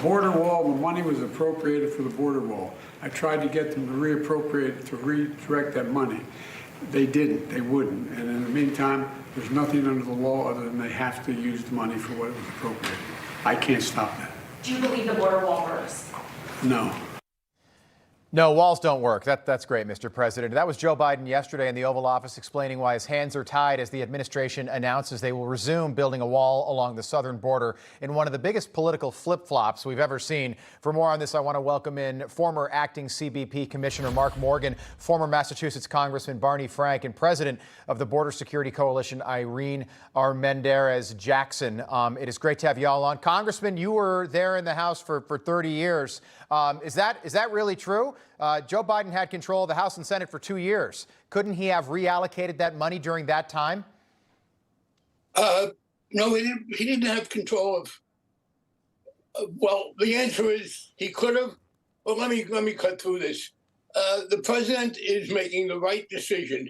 border wall, the money was appropriated for the border wall. I tried to get them to reappropriate, to redirect that money. They didn't, they wouldn't. And in the meantime, there's nothing under the law other than they have to use the money for what it was appropriated. I can't stop that. Do you believe the border wall works? No. No, walls don't work. That's great, Mr. President. That was Joe Biden yesterday in the Oval Office explaining why his hands are tied as the administration announces they will resume building a wall along the southern border in one of the biggest political flip-flops we've ever seen. For more on this, I want to welcome in former acting CBP Commissioner Mark Morgan, former Massachusetts Congressman Barney Frank, and President of the Border Security Coalition, Irene Armendariz-Jackson. It is great to have you all on. Congressman, you were there in the House for 30 years. Is that really true? Joe Biden had control of the House and Senate for 2 years. Couldn't he have reallocated that money during that time? No, he didn't have control of. Well, the answer is he could have. Well, let me cut through this. The president is making the right decision,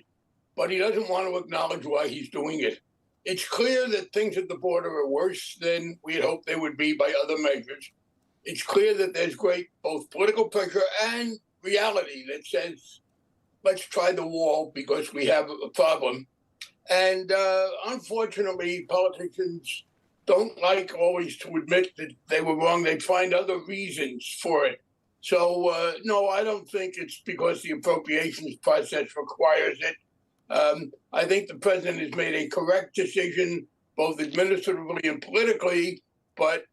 but he doesn't want to acknowledge why he's doing it. It's clear that things at the border are worse than we had hoped they would be by other measures. It's clear that there's great both political pressure and reality that says, let's try the wall because we have a problem. And unfortunately, politicians don't like always to admit that they were wrong. They find other reasons for it. So, no, I don't think it's because the appropriations process requires it. I think the president has made a correct decision, both administratively and politically, but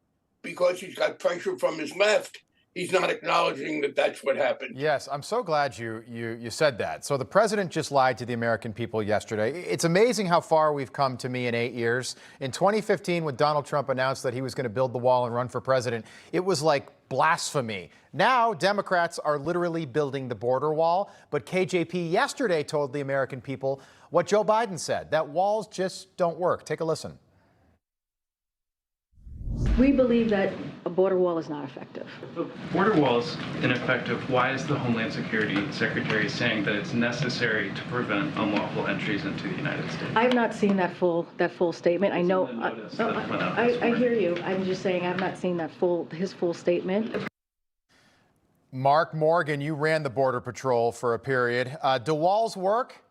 because he's got pressure from his left, he's not acknowledging that that's what happened. Yes, I'm so glad you said that. So the president just lied to the American people yesterday. It's amazing how far we've come to me in 8 years. In 2015, when Donald Trump announced that he was going to build the wall and run for president, it was like blasphemy. Now, Democrats are literally building the border wall. But KJP yesterday told the American people what Joe Biden said, that walls just don't work. Take a listen. We believe that a border wall is not effective. If the border wall is ineffective, why is the Homeland Security Secretary saying that it's necessary to prevent unlawful entries into the United States? I have not seen that full statement. I know. I hear you. I'm just saying I have not seen his full statement. Mark Morgan, you ran the Border Patrol for a period. Do walls work?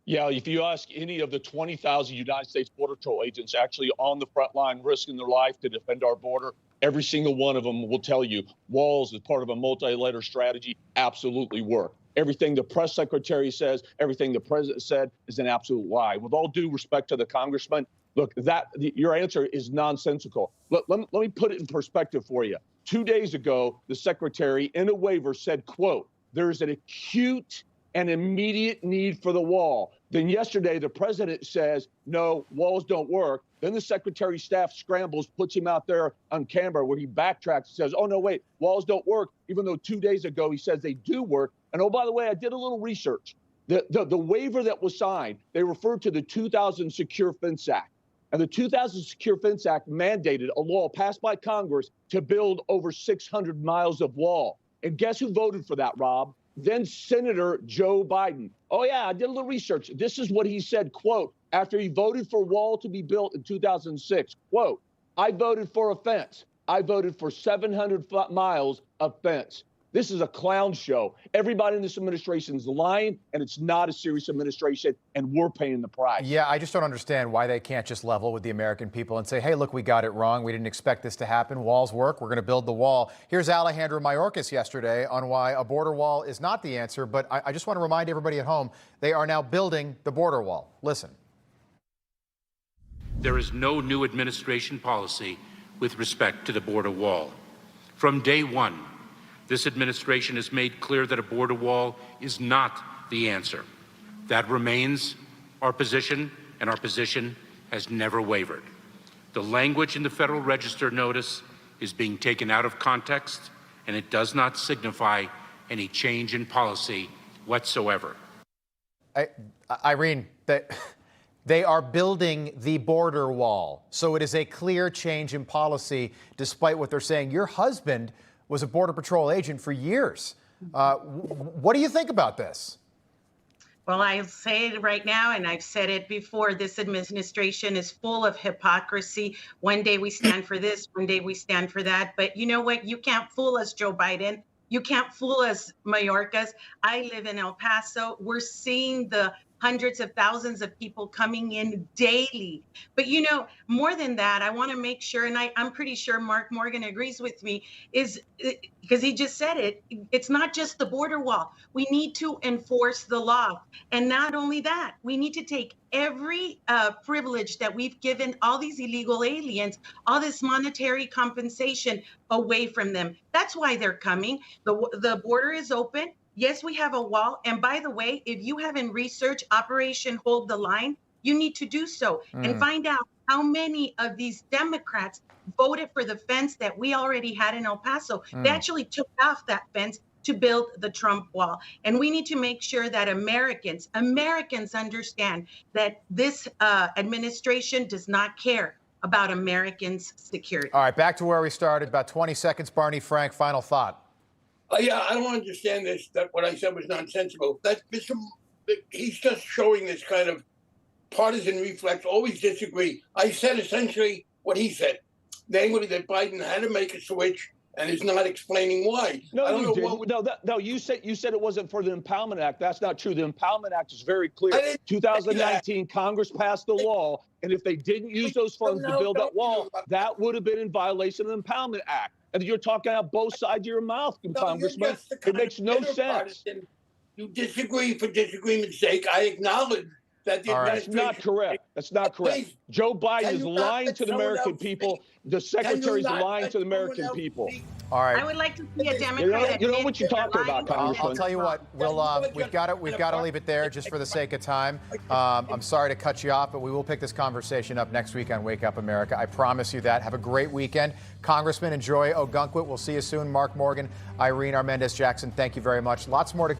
Yeah, if you ask any of the 20,000 United States Border Patrol agents actually on the front line risking their life to defend our border, every single one of them will tell you walls as part of a multi-layered strategy absolutely work. Everything the press secretary says, everything the president said is an absolute lie. With all due respect to the congressman, look, your answer is nonsensical. Let me put it in perspective for you. 2 days ago, the secretary in a waiver said, quote, "There's an acute and immediate need for the wall." Then yesterday, the president says, no, walls don't work. Then the secretary's staff scrambles, puts him out there on camera where he backtracks and says, oh, no, wait, walls don't work, even though 2 days ago he says they do work. And oh, by the way, I did a little research. The waiver that was signed, they referred to the 2000 Secure Fence Act. And the 2000 Secure Fence Act mandated a law passed by Congress to build over 600 miles of wall. And guess who voted for that, Rob? Then Senator Joe Biden. Oh, yeah, I did a little research. This is what he said, quote, after he voted for wall to be built in 2006, quote, I voted for a fence. I voted for 700 miles of fence. This is a clown show. Everybody in this administration is lying, and it's not a serious administration, and we're paying the price. Yeah, I just don't understand why they can't just level with the American people and say, hey, look, we got it wrong. We didn't expect this to happen. Walls work. We're going to build the wall. Here's Alejandro Mayorkas yesterday on why a border wall is not the answer. But I just want to remind everybody at home, they are now building the border wall. Listen. There is no new administration policy with respect to the border wall. From day one, this administration has made clear that a border wall is not the answer. That remains our position, and our position has never wavered. The language in the Federal Register notice is being taken out of context, and it does not signify any change in policy whatsoever. Irene, they are building the border wall, so it is a clear change in policy, despite what they're saying. Your husband was a Border Patrol agent for years. What do you think about this? Well, I'll say it right now, and I've said it before, this administration is full of hypocrisy. One day we stand for this, one day we stand for that. But you know what? You can't fool us, Joe Biden. You can't fool us, Mayorkas. I live in El Paso. We're seeing the hundreds of thousands of people coming in daily. But you know, more than that, I want to make sure, and I'm pretty sure Mark Morgan agrees with me, is because he just said it, it's not just the border wall. We need to enforce the law. And not only that, we need to take every privilege that we've given all these illegal aliens, all this monetary compensation away from them. That's why they're coming. The border is open. Yes, we have a wall. And by the way, if you haven't researched Operation Hold the Line, you need to do so and find out how many of these Democrats voted for the fence that we already had in El Paso. They actually took off that fence to build the Trump wall. And we need to make sure that Americans understand that this administration does not care about Americans' security. All right, back to where we started. About 20 seconds. Barney Frank, final thought. Yeah, I don't understand this, that what I said was nonsensical. He's just showing this kind of partisan reflex, always disagree. I said essentially what he said, namely that Biden had to make a switch and is not explaining why. No, I don't you know didn't. No, you said it wasn't for the Impoundment Act. That's not true. The Impoundment Act is very clear. 2019, Congress passed the law, and if they didn't use those funds to build that wall, that would have been in violation of the Impoundment Act. And you're talking out both sides of your mouth, Congressman. It makes no sense. You disagree for disagreement's sake. I acknowledge that the That's not correct. That's not correct. Please, Joe Biden is you not lying let to the someone American else people. speak? The secretary's not lying let to the someone American else people. speak? All right. I would like to see a Democrat. You know what you're talking about, I'll Congressman. tell you what, we've got to leave it there just for the sake of time. I'm sorry to cut you off, but we will pick this conversation up next week on Wake Up America. I promise you that. Have a great weekend. Congressman, enjoy Ogunquit. We'll see you soon. Mark Morgan, Irene Armendez-Jackson, thank you very much. Lots more to